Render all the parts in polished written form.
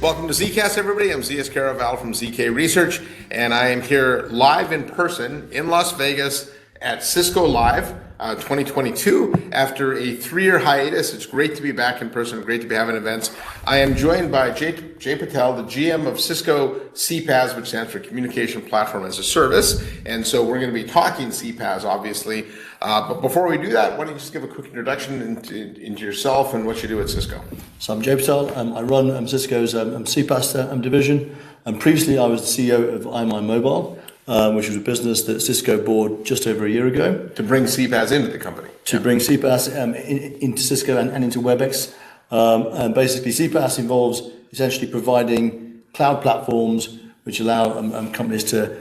Welcome to ZKast, everybody. I'm ZS Caraval from ZK Research, and I am here live in person in Las Vegas at Cisco Live 2022. After a 3-year hiatus, it's great to be back in person, great to be having events. I am joined by Jay Patel, the GM of Cisco Cpas, which stands for Communication Platform as a Service. And so we're going to be talking Cpas, obviously. But before we do that, why don't you just give a quick introduction into yourself and what you do at Cisco? So I'm Jay Patel. I run Cisco's Cpas division. Previously, I was the CEO of IMI Mobile, which was a business that Cisco bought just over a year ago. To bring Cpas into the company. Bring Cpas into Cisco and into Webex. And basically, Cpas involves essentially providing cloud platforms which allow companies to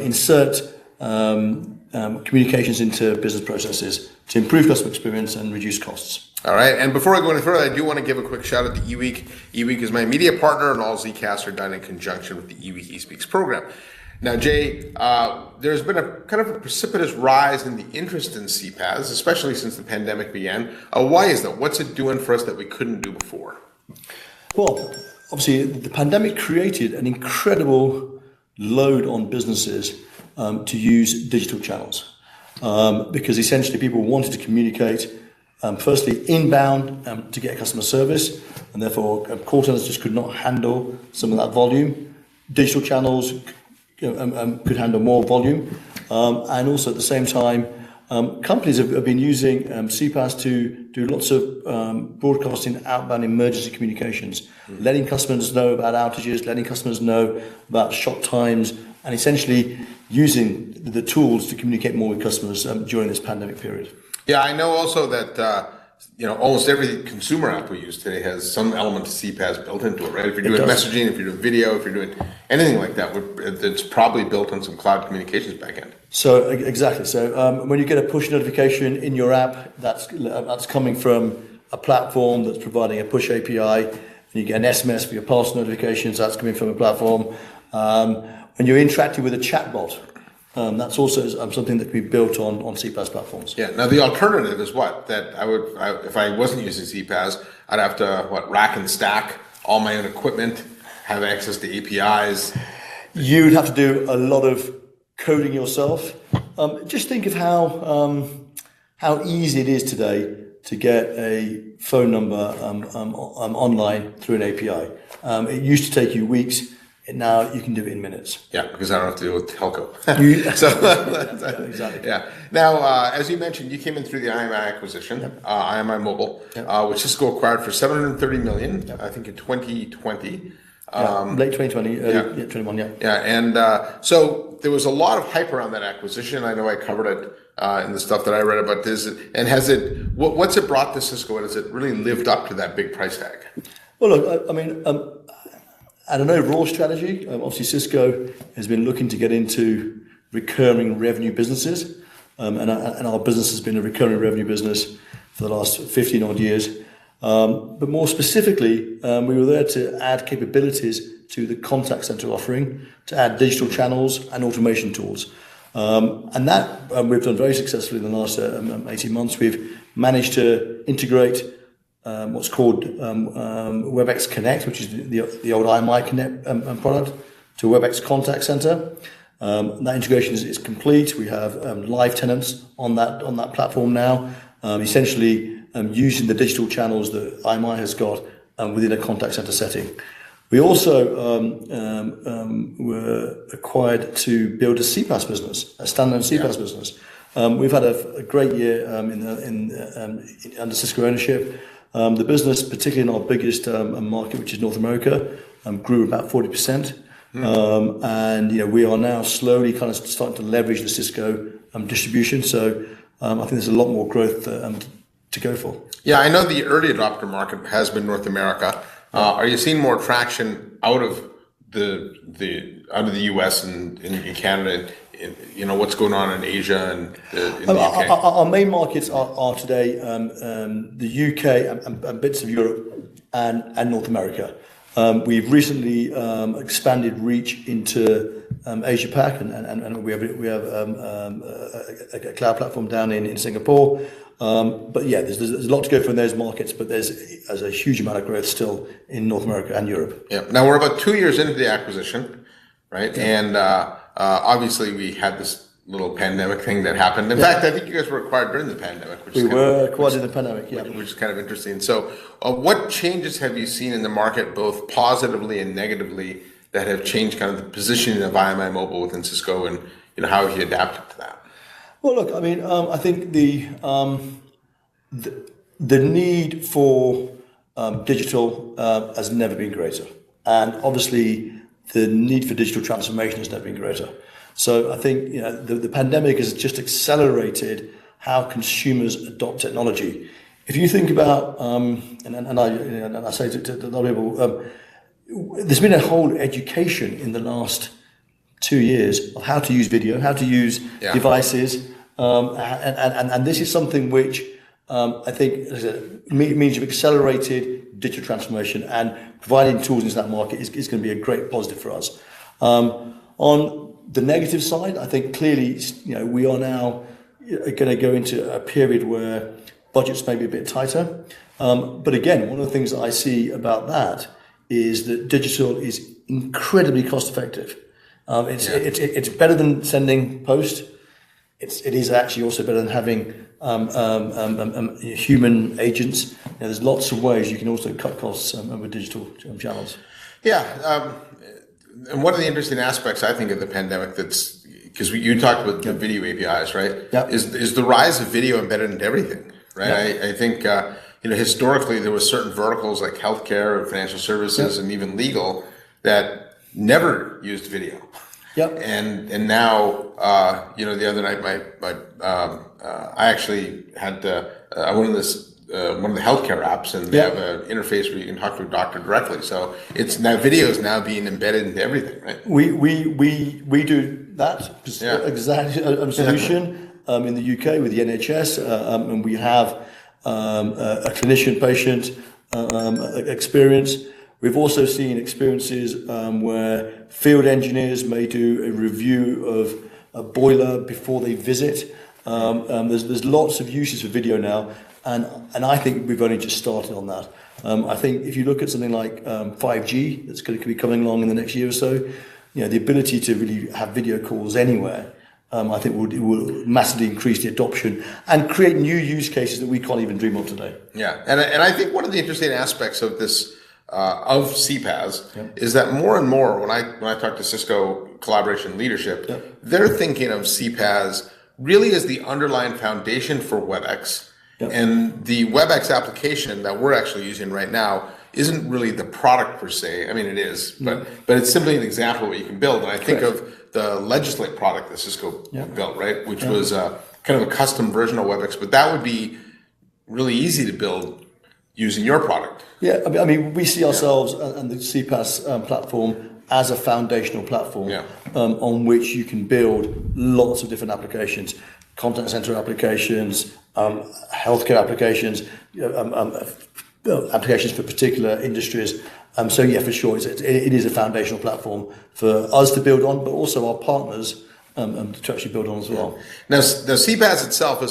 insert communications into business processes to improve customer experience and reduce costs. All right, and before I go any further, I do want to give a quick shout out to eWeek. eWeek is my media partner, and all Zcasts are done in conjunction with the eWeek eSpeaks program. Now, Jay, there's been a kind of a precipitous rise in the interest in Cpas, especially since the pandemic began. Why is that? What's it doing for us that we couldn't do before? Well, obviously, the pandemic created an incredible load on businesses to use digital channels because essentially people wanted to communicate firstly inbound to get customer service, and therefore call centers just could not handle some of that volume. Digital channels could handle more volume, and also at the same time companies have been using Cpas to do lots of broadcasting outbound emergency communications, letting customers know about outages, letting customers know about shop times, and essentially using the tools to communicate more with customers during this pandemic period. Yeah, I know also that almost every consumer app we use today has some element of Cpas built into it, right? If you're doing messaging, if you're doing video, if you're doing anything like that, it's probably built on some cloud communications backend. So exactly. So when you get a push notification in your app, that's coming from a platform that's providing a push API, and you get an SMS for your pulse notifications. That's coming from a platform. When you're interacting with a chatbot, that's also something that can be built on Cpas platforms. Yeah. Now the alternative is what? That if I wasn't using Cpas, I'd have to rack and stack all my own equipment, have access to APIs. You'd have to do a lot of coding yourself. Just think of how easy it is today to get a phone number online through an API. It used to take you weeks. Now you can do it in minutes. Yeah, because I don't have to deal with telco. Exactly. Yeah. Now, as you mentioned, you came in through the IMI acquisition, IMI Mobile, which Cisco acquired for $730 million, I think in 2020. Late 2020, early 21, yeah. Yeah, and so there was a lot of hype around that acquisition. I know I covered it in the stuff that I read about this. And what's it brought to Cisco? And has it really lived up to that big price tag? Well, look, I mean, at an overall strategy, obviously Cisco has been looking to get into recurring revenue businesses, and our business has been a recurring revenue business for the last 15 odd years. But more specifically, we were there to add capabilities to the contact center offering, to add digital channels and automation tools. And that we've done very successfully in the last 18 months. We've managed to integrate what's called Webex Connect, which is the old IMI Connect product, to Webex Contact Center. That integration is complete. We have live tenants on that platform now, essentially using the digital channels that IMI has got within a contact center setting. We also were acquired to build a Cpas business, a standalone Cpas business. We've had a great year under Cisco ownership. The business, particularly in our biggest market, which is North America, grew about 40%. And we are now slowly kind of starting to leverage the Cisco distribution. So I think there's a lot more growth to go for. Yeah, I know the early adopter market has been North America. Are you seeing more traction out of the US and in Canada? What's going on in Asia and in the UK? Our main markets are today the UK and bits of Europe and North America. We've recently expanded reach into Asia Pac, and we have a cloud platform down in Singapore. But yeah, there's a lot to go for in those markets, but there's a huge amount of growth still in North America and Europe. Yeah. Now we're about 2 years into the acquisition, right? Yeah. And obviously we had this little pandemic thing that happened. In fact, I think you guys were acquired during the pandemic. We were acquired in the pandemic, yeah. Which is kind of interesting. So what changes have you seen in the market, both positively and negatively, that have changed kind of the positioning of IMI Mobile within Cisco, and how have you adapted to that? Well, look, I mean, I think the need for digital has never been greater, and obviously the need for digital transformation has never been greater. So I think the pandemic has just accelerated how consumers adopt technology. If you think about, and I say to a lot of people, there's been a whole education in the last 2 years of how to use video, how to use devices, and this is something which I think means you've accelerated digital transformation, and providing tools into that market is going to be a great positive for us. On the negative side, I think clearly, we are now going to go into a period where budgets may be a bit tighter. But again, one of the things that I see about that is that digital is incredibly cost effective. It's better than sending post. It is actually also better than having human agents. There's lots of ways you can also cut costs with digital channels. Yeah. And one of the interesting aspects, I think, of the pandemic, that's because you talked about the video APIs, right? Yeah. Is the rise of video embedded into everything, right? Yeah. I think historically there was certain verticals like healthcare and financial services and even legal that never used video. Yeah. And now the other night I actually had I went on this. One of the healthcare apps, and they have an interface where you can talk to a doctor directly. So it's now video is now being embedded into everything, right? We do that exact solution in the UK with the NHS, and we have a clinician-patient experience. We've also seen experiences where field engineers may do a review of a boiler before they visit. There's lots of uses for video now. And I think we've only just started on that. I think if you look at something like 5G that's going to be coming along in the next year or so, the ability to really have video calls anywhere, I think will massively increase the adoption and create new use cases that we can't even dream of today. Yeah, and I think one of the interesting aspects of this of Cpas is that more and more when I talk to Cisco collaboration leadership, they're thinking of Cpas really as the underlying foundation for Webex. And the Webex application that we're actually using right now isn't really the product per se. I mean, it is, but it's simply an example of what you can build. And I think of the Legislate product that Cisco built, right, which was kind of a custom version of Webex, but that would be really easy to build using your product. Yeah, I mean, we see ourselves and the Cpas platform as a foundational platform on which you can build lots of different applications. Contact center applications, healthcare applications, applications for particular industries. So yeah, for sure, it is a foundational platform for us to build on, but also our partners to actually build on as well. Now, the Cpas itself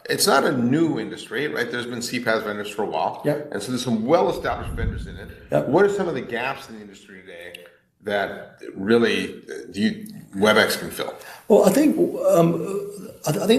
it's not a new industry, right? There's been Cpas vendors for a while, and so there's some well-established vendors in it. What are some of the gaps in the industry today that really Webex can fill? Well, I think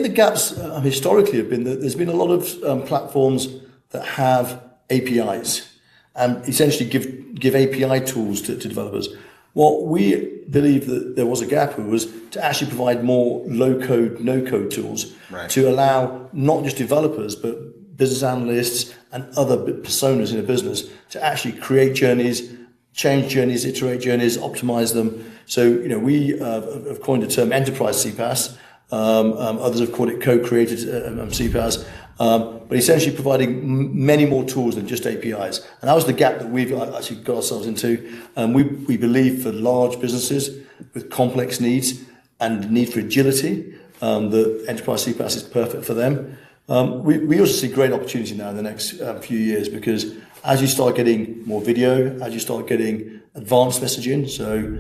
the gaps historically have been that there's been a lot of platforms that have APIs and essentially give API tools to developers. What we believe that there was a gap was to actually provide more low-code, no-code tools to allow not just developers but business analysts and other personas in a business to actually create journeys, change journeys, iterate journeys, optimize them. So, we have coined the term enterprise Cpas. Others have called it co-created Cpas. But essentially providing many more tools than just APIs. And that was the gap that we've actually got ourselves into. We believe for large businesses with complex needs and the need for agility, that enterprise Cpas is perfect for them. We also see great opportunity now in the next few years, because as you start getting more video, as you start getting advanced messaging, so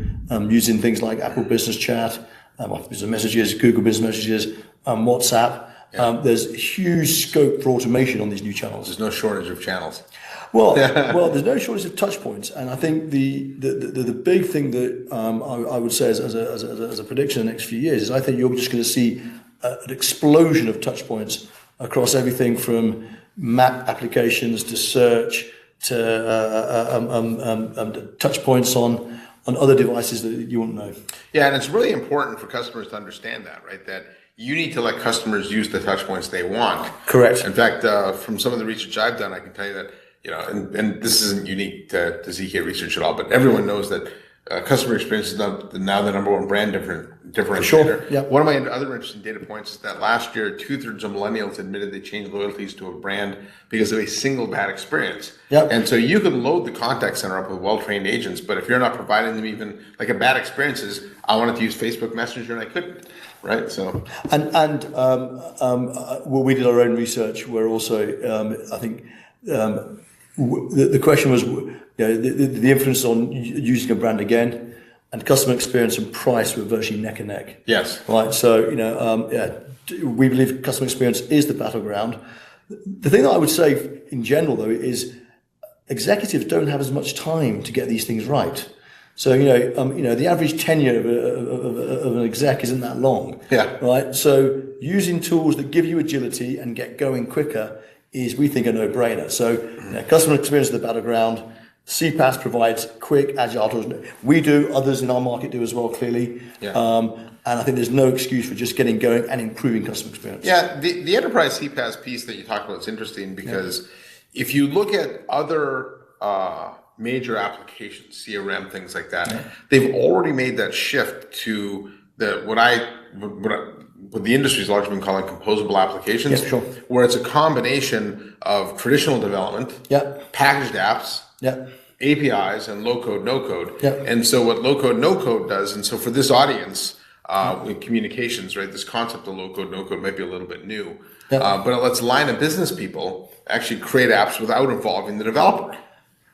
using things like Apple Business Chat, Business Messages, Google Business Messages, WhatsApp, There's huge scope for automation on these new channels. There's no shortage of channels. Well, there's no shortage of touch points, and I think the big thing that I would say as a prediction in the next few years is I think you're just going to see an explosion of touch points across everything from map applications to search to touch points on other devices that you wouldn't know. Yeah, and it's really important for customers to understand that, right? That you need to let customers use the touch points they want. Correct. In fact, from some of the research I've done, I can tell you that, and this isn't unique to ZK research at all, but everyone knows that customer experience is now the number one brand differentiator. Sure. Yeah. One of my other interesting data points is that last year, 2/3 of millennials admitted they changed loyalties to a brand because of a single bad experience. Yep. And so you can load the contact center up with well-trained agents, but if you're not providing them even like a bad experience is, I wanted to use Facebook Messenger and I couldn't, right? So well, we did our own research where also I think the question was the influence on using a brand again. And customer experience and price were virtually neck and neck. Yes. Right. So, we believe customer experience is the battleground. The thing that I would say in general, though, is executives don't have as much time to get these things right. So, the average tenure of an exec isn't that long. Yeah. Right. So using tools that give you agility and get going quicker is, we think, a no-brainer. So customer experience is the battleground. Cpas provides quick, agile tools. We do, others in our market do as well, clearly. Yeah. And I think there's no excuse for just getting going and improving customer experience. Yeah, the enterprise CPaaS piece that you talked about is interesting because if you look at other major applications, CRM, things like that, they've already made that shift to what the industry's largely been calling composable applications, where it's a combination of traditional development, packaged apps, APIs, and low-code, no-code. And so what low-code, no-code does, and so for this audience, with communications, right, this concept of low-code, no-code might be a little bit new, but it lets line of business people actually create apps without involving the developer.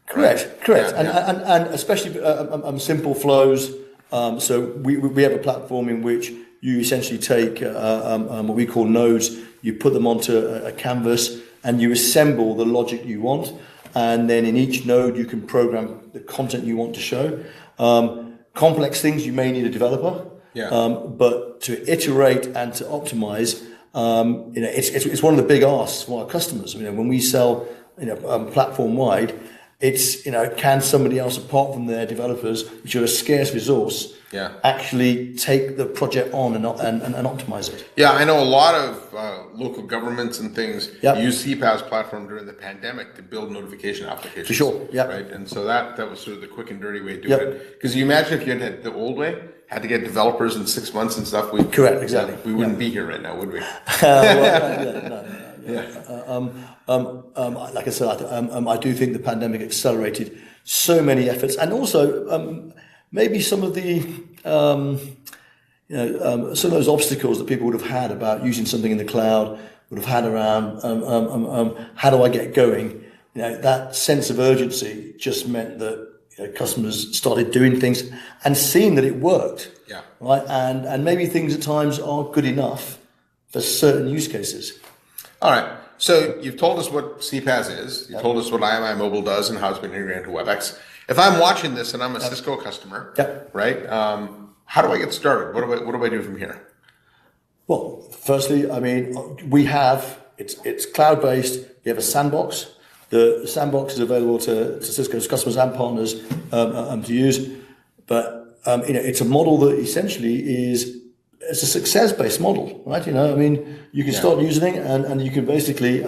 Correct. And especially simple flows. So we have a platform in which you essentially take what we call nodes, you put them onto a canvas, and you assemble the logic you want. And then in each node, you can program the content you want to show. Complex things, you may need a developer. But to iterate and to optimize, it's one of the big asks for our customers. When we sell, platform wide, it's, can somebody else apart from their developers, which are a scarce resource, actually take the project on and optimize it? Yeah, I know a lot of local governments and things use CPaaS platform during the pandemic to build notification applications. For sure, right? And so that was sort of the quick and dirty way to do it. Because you imagine if you had the old way, had to get developers in 6 months and stuff. Correct, exactly. We wouldn't be here right now, would we? Like I said, I do think the pandemic accelerated so many efforts, and also maybe some of the some of those obstacles that people would have had about using something in the cloud, would have had around how do I get going. That sense of urgency just meant that customers started doing things and seeing that it worked. Right, and maybe things at times are good enough for certain use cases. All right. So you've told us what CPaaS is. You told us what IMI Mobile does and how it's been integrated into Webex. If I'm watching this and I'm a Cisco customer, right? How do I get started? What do I do from here? Well, firstly, we have it's cloud-based. We have a sandbox. The sandbox is available to Cisco's customers and partners to use. But it's a model that essentially it's a success-based model, right? You can start using it and you can basically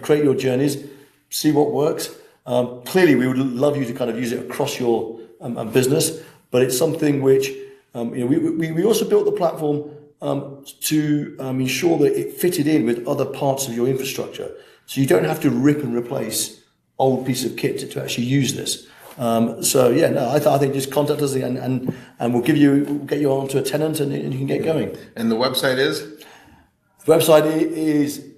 create your journeys, see what works. Clearly, we would love you to kind of use it across your business, but it's something which we also built the platform to ensure that it fitted in with other parts of your infrastructure, so you don't have to rip and replace old piece of kit to actually use this. I think just contact us and we'll get you onto a tenant and you can get going. And the website is? The website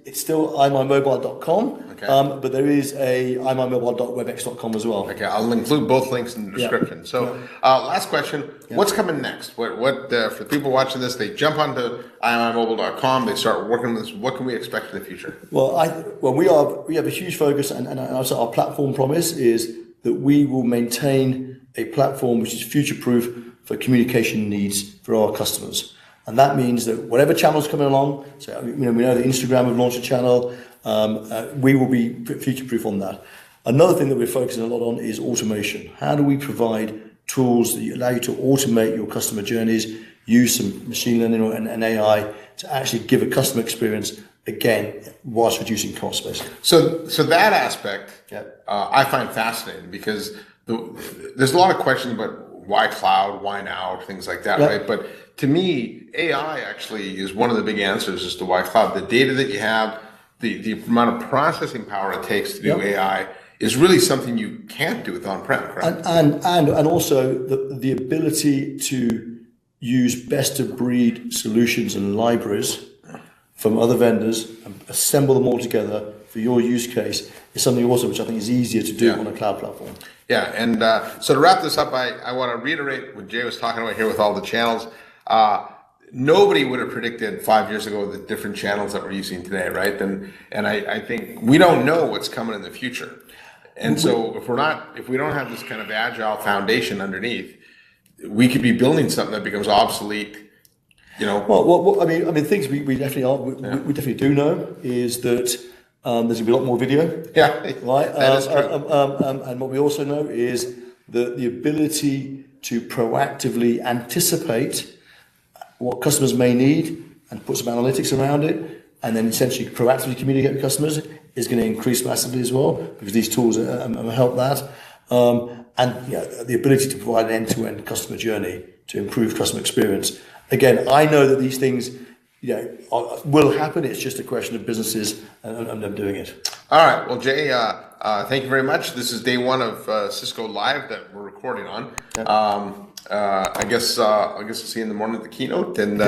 it's still imymobile.com, Okay. but there is a imymobile.webex.com as well. Okay, I'll include both links in the description. So, last question: what's coming next? What for the people watching this? They jump onto imymobile.com. They start working with this. What can we expect in the future? Well, we have a huge focus, and also our platform promise is that we will maintain a platform which is future-proof for communication needs for our customers. And that means that whatever channel's coming along, so we know that Instagram have launched a channel, we will be future-proof on that. Another thing that we're focusing a lot on is automation. How do we provide tools that allow you to automate your customer journeys, use some machine learning and AI to actually give a customer experience, again, whilst reducing costs, basically. So that aspect, I find fascinating because there's a lot of questions about why cloud, why now, things like that, right? But to me, AI actually is one of the big answers as to why cloud. The data that you have, the amount of processing power it takes to do AI is really something you can't do with on-prem, correct? And also the ability to use best-of-breed solutions and libraries from other vendors and assemble them all together for your use case is something also which I think is easier to do on a cloud platform. Yeah, and so to wrap this up, I want to reiterate what Jay was talking about here with all the channels. Nobody would have predicted 5 years ago the different channels that we're using today, right? And I think we don't know what's coming in the future. And so if we don't have this kind of agile foundation underneath, we could be building something that becomes obsolete. Well, I mean, things we definitely are. We definitely do know is that there's gonna be a lot more video. Yeah, right. That is true. And what we also know is that the ability to proactively anticipate what customers may need and put some analytics around it, and then essentially proactively communicate with customers is going to increase massively as well because these tools help that. And the ability to provide an end-to-end customer journey to improve customer experience. Again, I know that these things will happen. It's just a question of businesses and them doing it. All right. Well, Jay, thank you very much. This is day one of Cisco Live that we're recording on. I guess we'll see you in the morning at the keynote. And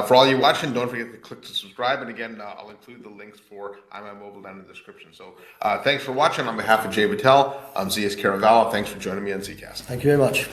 for all you watching, don't forget to click to subscribe. And again, I'll include the links for imymobile down in the description. So thanks for watching. On behalf of Jay Patel, I'm ZKast. Thanks for joining me on ZKast. Thank you very much.